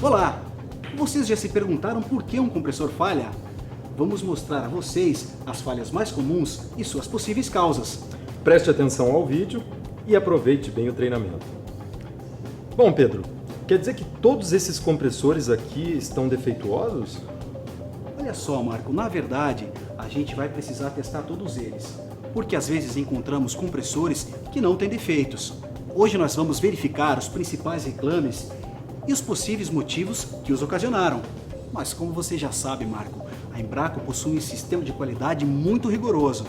Olá! Vocês já se perguntaram por que um compressor falha? Vamos mostrar a vocês as falhas mais comuns e suas possíveis causas. Preste atenção ao vídeo e aproveite bem o treinamento. Bom, Pedro, quer dizer que todos esses compressores aqui estão defeituosos? Olha só, Marco, na verdade, a gente vai precisar testar todos eles, porque às vezes encontramos compressores que não têm defeitos. Hoje nós vamos verificar os principais reclames e os possíveis motivos que os ocasionaram. Mas como você já sabe, Marco, a Embraco possui um sistema de qualidade muito rigoroso.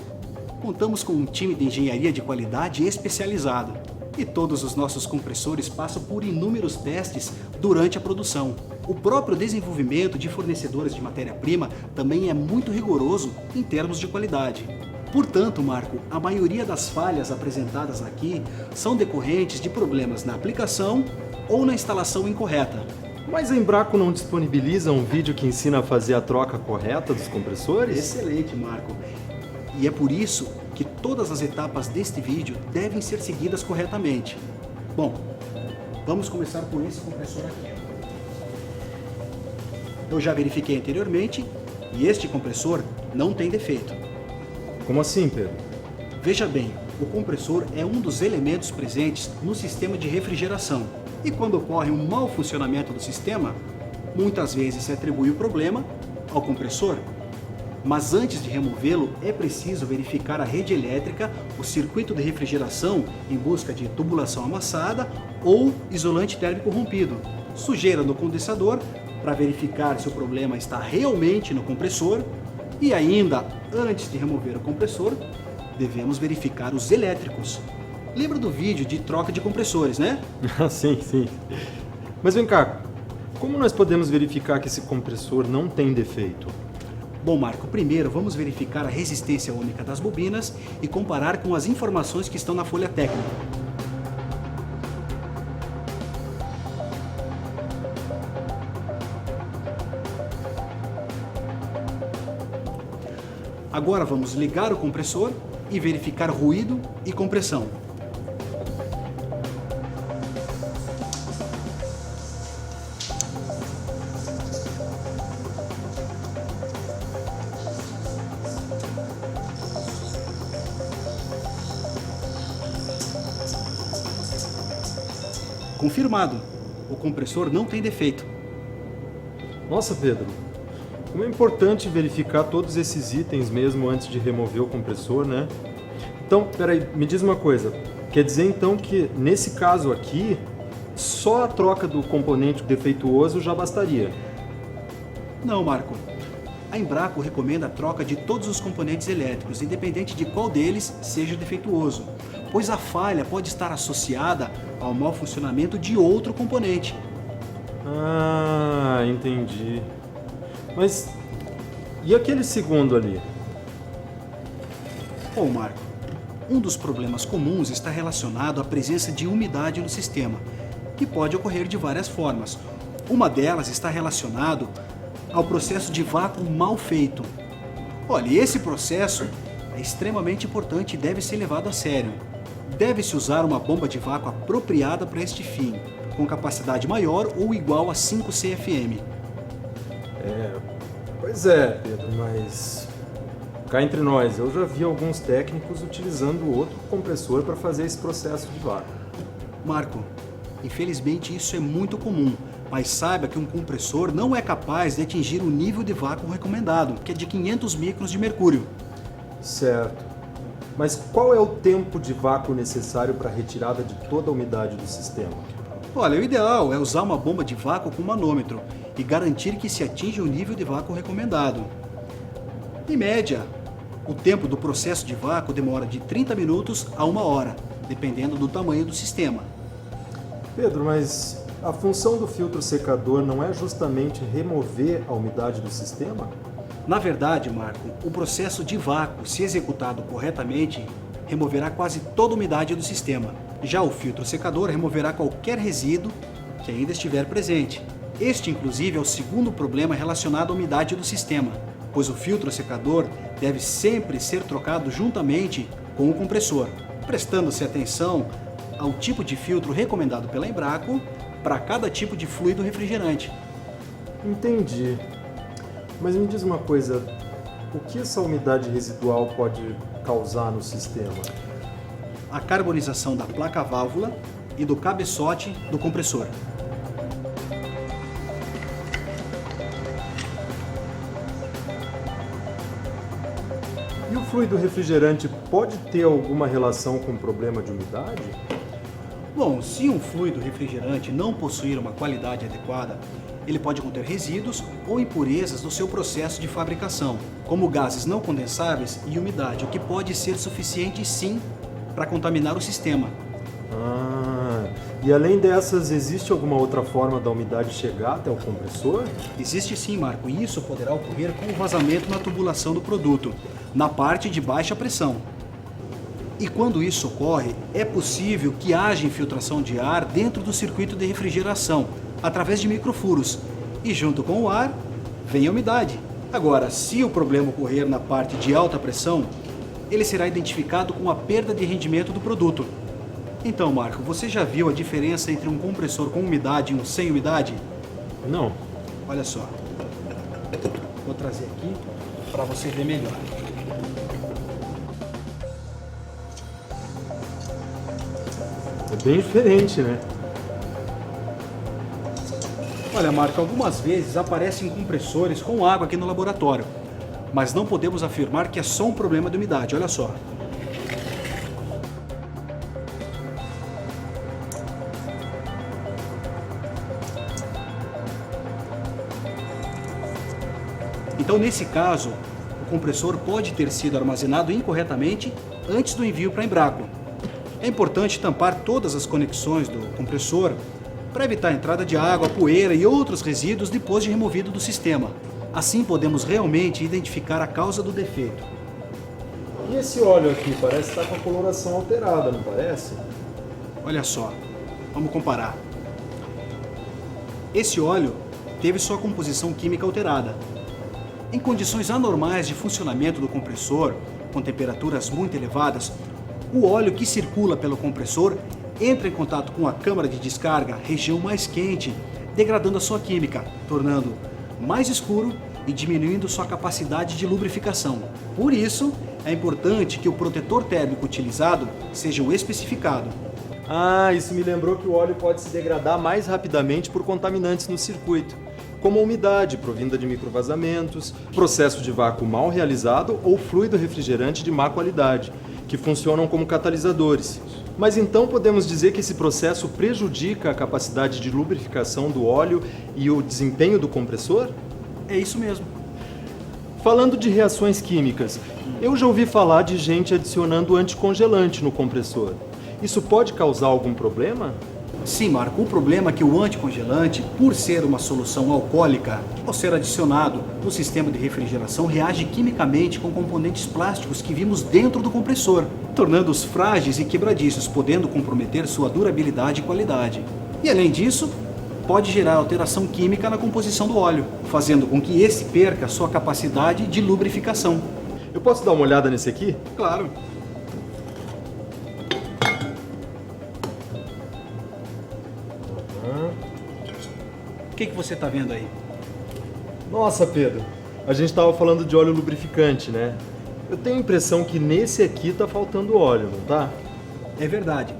Contamos com um time de engenharia de qualidade especializado e todos os nossos compressores passam por inúmeros testes durante a produção. O próprio desenvolvimento de fornecedores de matéria-prima também é muito rigoroso em termos de qualidade. Portanto, Marco, a maioria das falhas apresentadas aqui são decorrentes de problemas na aplicação ou na instalação incorreta. Mas a Embraco não disponibiliza um vídeo que ensina a fazer a troca correta dos compressores? Excelente, Marco. E é por isso que todas as etapas deste vídeo devem ser seguidas corretamente. Bom, vamos começar com esse compressor aqui. Eu já verifiquei anteriormente e este compressor não tem defeito. Como assim, Pedro? Veja bem, o compressor é um dos elementos presentes no sistema de refrigeração. E quando ocorre um mau funcionamento do sistema, muitas vezes se atribui o problema ao compressor. Mas antes de removê-lo, é preciso verificar a rede elétrica, o circuito de refrigeração em busca de tubulação amassada ou isolante térmico rompido, sujeira no condensador para verificar se o problema está realmente no compressor e ainda, antes de remover o compressor, devemos verificar os elétricos. Lembra do vídeo de troca de compressores, né? Sim, sim. Mas vem cá, como nós podemos verificar que esse compressor não tem defeito? Bom, Marco, primeiro vamos verificar a resistência ômica das bobinas e comparar com as informações que estão na folha técnica. Agora vamos ligar o compressor e verificar ruído e compressão. Confirmado, o compressor não tem defeito. Nossa, Pedro, como é importante verificar todos esses itens mesmo antes de remover o compressor, né? Então, peraí, me diz uma coisa. Quer dizer então que nesse caso aqui, só a troca do componente defeituoso já bastaria? Não, Marco. A Embraco recomenda a troca de todos os componentes elétricos, independente de qual deles seja defeituoso, pois a falha pode estar associada ao mau funcionamento de outro componente. Ah, entendi. Mas e aquele segundo ali? Bom, Marco, um dos problemas comuns está relacionado à presença de umidade no sistema, que pode ocorrer de várias formas. Uma delas está relacionado ao processo de vácuo mal feito. Olha, esse processo é extremamente importante e deve ser levado a sério. Deve-se usar uma bomba de vácuo apropriada para este fim, com capacidade maior ou igual a 5 CFM. Pois é, Pedro, mas cá entre nós, eu já vi alguns técnicos utilizando outro compressor para fazer esse processo de vácuo. Marco, infelizmente isso é muito comum, mas saiba que um compressor não é capaz de atingir o nível de vácuo recomendado, que é de 500 microns de mercúrio. Certo. Mas qual é o tempo de vácuo necessário para a retirada de toda a umidade do sistema? Olha, o ideal é usar uma bomba de vácuo com manômetro e garantir que se atinja o nível de vácuo recomendado. Em média, o tempo do processo de vácuo demora de 30 minutos a 1 hora, dependendo do tamanho do sistema. Pedro, mas a função do filtro secador não é justamente remover a umidade do sistema? Na verdade, Marco, o processo de vácuo, se executado corretamente, removerá quase toda a umidade do sistema. Já o filtro secador removerá qualquer resíduo que ainda estiver presente. Este, inclusive, é o segundo problema relacionado à umidade do sistema, pois o filtro secador deve sempre ser trocado juntamente com o compressor, prestando-se atenção ao tipo de filtro recomendado pela Embraco para cada tipo de fluido refrigerante. Entendi. Mas me diz uma coisa, o que essa umidade residual pode causar no sistema? A carbonização da placa-válvula e do cabeçote do compressor. E o fluido refrigerante pode ter alguma relação com o problema de umidade? Bom, se um fluido refrigerante não possuir uma qualidade adequada, ele pode conter resíduos ou impurezas no seu processo de fabricação, como gases não condensáveis e umidade, o que pode ser suficiente sim para contaminar o sistema. E além dessas, existe alguma outra forma da umidade chegar até o compressor? Existe sim, Marco, e isso poderá ocorrer com o vazamento na tubulação do produto, na parte de baixa pressão. E quando isso ocorre, é possível que haja infiltração de ar dentro do circuito de refrigeração, através de microfuros, e junto com o ar, vem a umidade. Agora, se o problema ocorrer na parte de alta pressão, ele será identificado com a perda de rendimento do produto. Então, Marco, você já viu a diferença entre um compressor com umidade e um sem umidade? Não. Olha só. Vou trazer aqui para você ver melhor. É bem diferente, né? Olha, Marco, algumas vezes aparecem compressores com água aqui no laboratório, mas não podemos afirmar que é só um problema de umidade. Olha só. Então, nesse caso, o compressor pode ter sido armazenado incorretamente antes do envio para a Embraco. É importante tampar todas as conexões do compressor para evitar a entrada de água, poeira e outros resíduos depois de removido do sistema. Assim, podemos realmente identificar a causa do defeito. E esse óleo aqui parece estar com a coloração alterada, não parece? Olha só, vamos comparar. Esse óleo teve sua composição química alterada. Em condições anormais de funcionamento do compressor, com temperaturas muito elevadas, o óleo que circula pelo compressor entra em contato com a câmara de descarga, região mais quente, degradando a sua química, tornando mais escuro e diminuindo sua capacidade de lubrificação. Por isso, é importante que o protetor térmico utilizado seja o especificado. Isso me lembrou que o óleo pode se degradar mais rapidamente por contaminantes no circuito, como a umidade provinda de microvazamentos, processo de vácuo mal realizado ou fluido refrigerante de má qualidade, que funcionam como catalisadores. Mas então podemos dizer que esse processo prejudica a capacidade de lubrificação do óleo e o desempenho do compressor? É isso mesmo. Falando de reações químicas, eu já ouvi falar de gente adicionando anticongelante no compressor. Isso pode causar algum problema? Sim, Marco, o problema é que o anticongelante, por ser uma solução alcoólica, ao ser adicionado no sistema de refrigeração, reage quimicamente com componentes plásticos que vimos dentro do compressor, tornando-os frágeis e quebradiços, podendo comprometer sua durabilidade e qualidade. E além disso, pode gerar alteração química na composição do óleo, fazendo com que esse perca sua capacidade de lubrificação. Eu posso dar uma olhada nesse aqui? Claro. O que você está vendo aí? Nossa, Pedro, a gente estava falando de óleo lubrificante, né? Eu tenho a impressão que nesse aqui está faltando óleo, não tá? É verdade.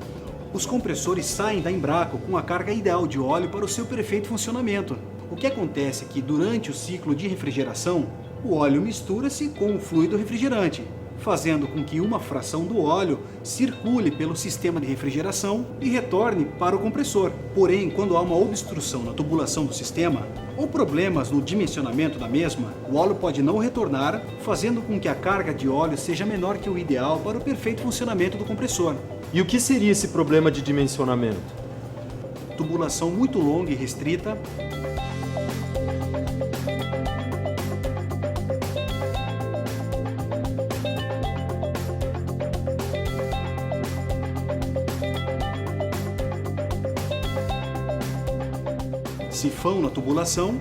Os compressores saem da Embraco com a carga ideal de óleo para o seu perfeito funcionamento. O que acontece é que durante o ciclo de refrigeração, o óleo mistura-se com o fluido refrigerante, fazendo com que uma fração do óleo circule pelo sistema de refrigeração e retorne para o compressor. Porém, quando há uma obstrução na tubulação do sistema ou problemas no dimensionamento da mesma, o óleo pode não retornar, fazendo com que a carga de óleo seja menor que o ideal para o perfeito funcionamento do compressor. E o que seria esse problema de dimensionamento? Tubulação muito longa e restrita, sifão na tubulação,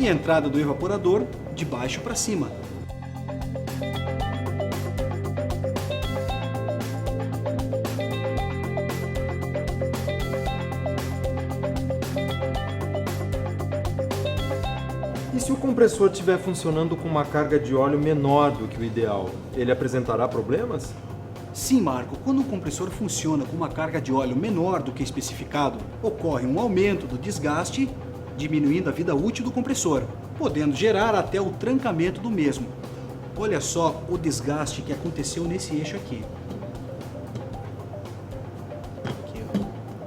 e a entrada do evaporador de baixo para cima. E se o compressor estiver funcionando com uma carga de óleo menor do que o ideal, ele apresentará problemas? Sim, Marco, quando o compressor funciona com uma carga de óleo menor do que especificado, ocorre um aumento do desgaste, diminuindo a vida útil do compressor, podendo gerar até o trancamento do mesmo. Olha só o desgaste que aconteceu nesse eixo aqui.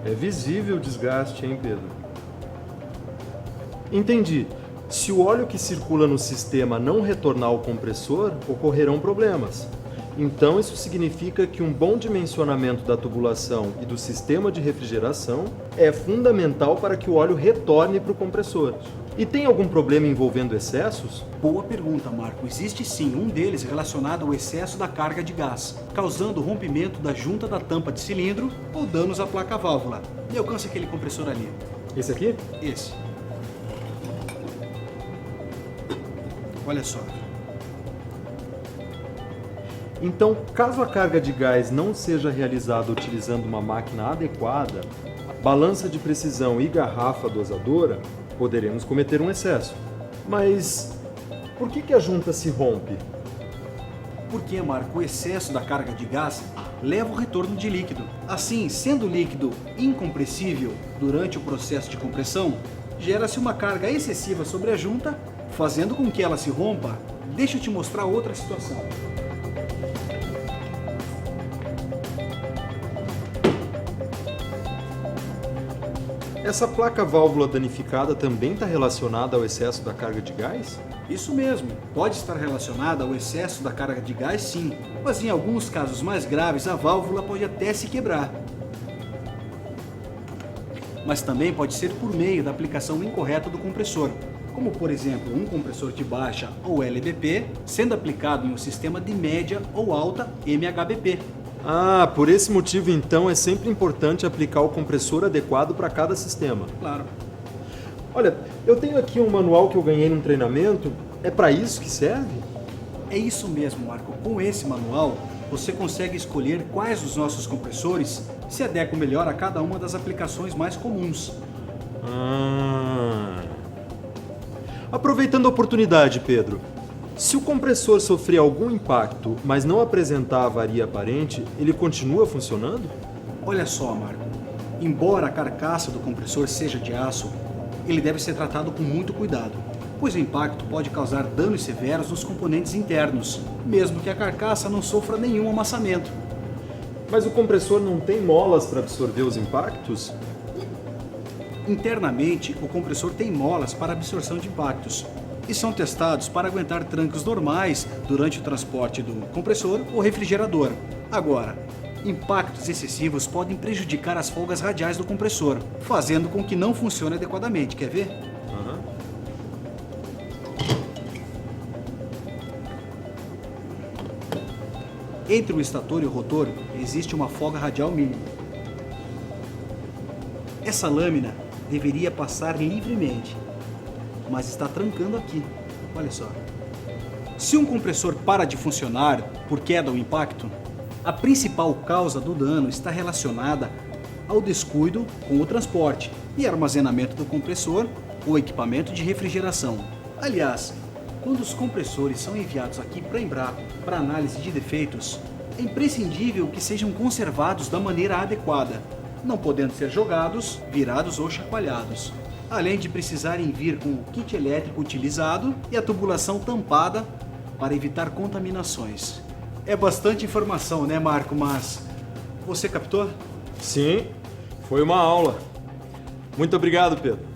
É visível o desgaste, hein, Pedro? Entendi. Se o óleo que circula no sistema não retornar ao compressor, ocorrerão problemas. Então, isso significa que um bom dimensionamento da tubulação e do sistema de refrigeração é fundamental para que o óleo retorne para o compressor. E tem algum problema envolvendo excessos? Boa pergunta, Marco. Existe sim, um deles relacionado ao excesso da carga de gás, causando rompimento da junta da tampa de cilindro ou danos à placa-válvula. E alcança aquele compressor ali. Esse aqui? Esse. Olha só. Então, caso a carga de gás não seja realizada utilizando uma máquina adequada, balança de precisão e garrafa dosadora, poderemos cometer um excesso. Mas por que a junta se rompe? Porque, Marco, o excesso da carga de gás leva ao retorno de líquido. Assim, sendo o líquido incompressível durante o processo de compressão, gera-se uma carga excessiva sobre a junta, fazendo com que ela se rompa. Deixa eu te mostrar outra situação. Essa placa-válvula danificada também está relacionada ao excesso da carga de gás? Isso mesmo, pode estar relacionada ao excesso da carga de gás sim, mas em alguns casos mais graves a válvula pode até se quebrar. Mas também pode ser por meio da aplicação incorreta do compressor, como por exemplo um compressor de baixa ou LBP sendo aplicado em um sistema de média ou alta MHBP. Ah, por esse motivo então é sempre importante aplicar o compressor adequado para cada sistema. Claro. Olha, eu tenho aqui um manual que eu ganhei num treinamento. É para isso que serve? É isso mesmo, Marco. Com esse manual, você consegue escolher quais dos nossos compressores se adequam melhor a cada uma das aplicações mais comuns. Aproveitando a oportunidade, Pedro, se o compressor sofrer algum impacto, mas não apresentar avaria aparente, ele continua funcionando? Olha só, Marco. Embora a carcaça do compressor seja de aço, ele deve ser tratado com muito cuidado, pois o impacto pode causar danos severos nos componentes internos, mesmo que a carcaça não sofra nenhum amassamento. Mas o compressor não tem molas para absorver os impactos? Internamente, o compressor tem molas para absorção de impactos e são testados para aguentar trancos normais durante o transporte do compressor ou refrigerador. Agora, impactos excessivos podem prejudicar as folgas radiais do compressor, fazendo com que não funcione adequadamente. Quer ver? Entre o estator e o rotor existe uma folga radial mínima. Essa lâmina deveria passar livremente, mas está trancando aqui. Olha só. Se um compressor para de funcionar por queda ou impacto, a principal causa do dano está relacionada ao descuido com o transporte e armazenamento do compressor ou equipamento de refrigeração. Aliás, quando os compressores são enviados aqui para a Embraco para análise de defeitos, é imprescindível que sejam conservados da maneira adequada, não podendo ser jogados, virados ou chacoalhados, além de precisarem vir com o kit elétrico utilizado e a tubulação tampada para evitar contaminações. É bastante informação, né, Marco? Mas você captou? Sim, foi uma aula. Muito obrigado, Pedro.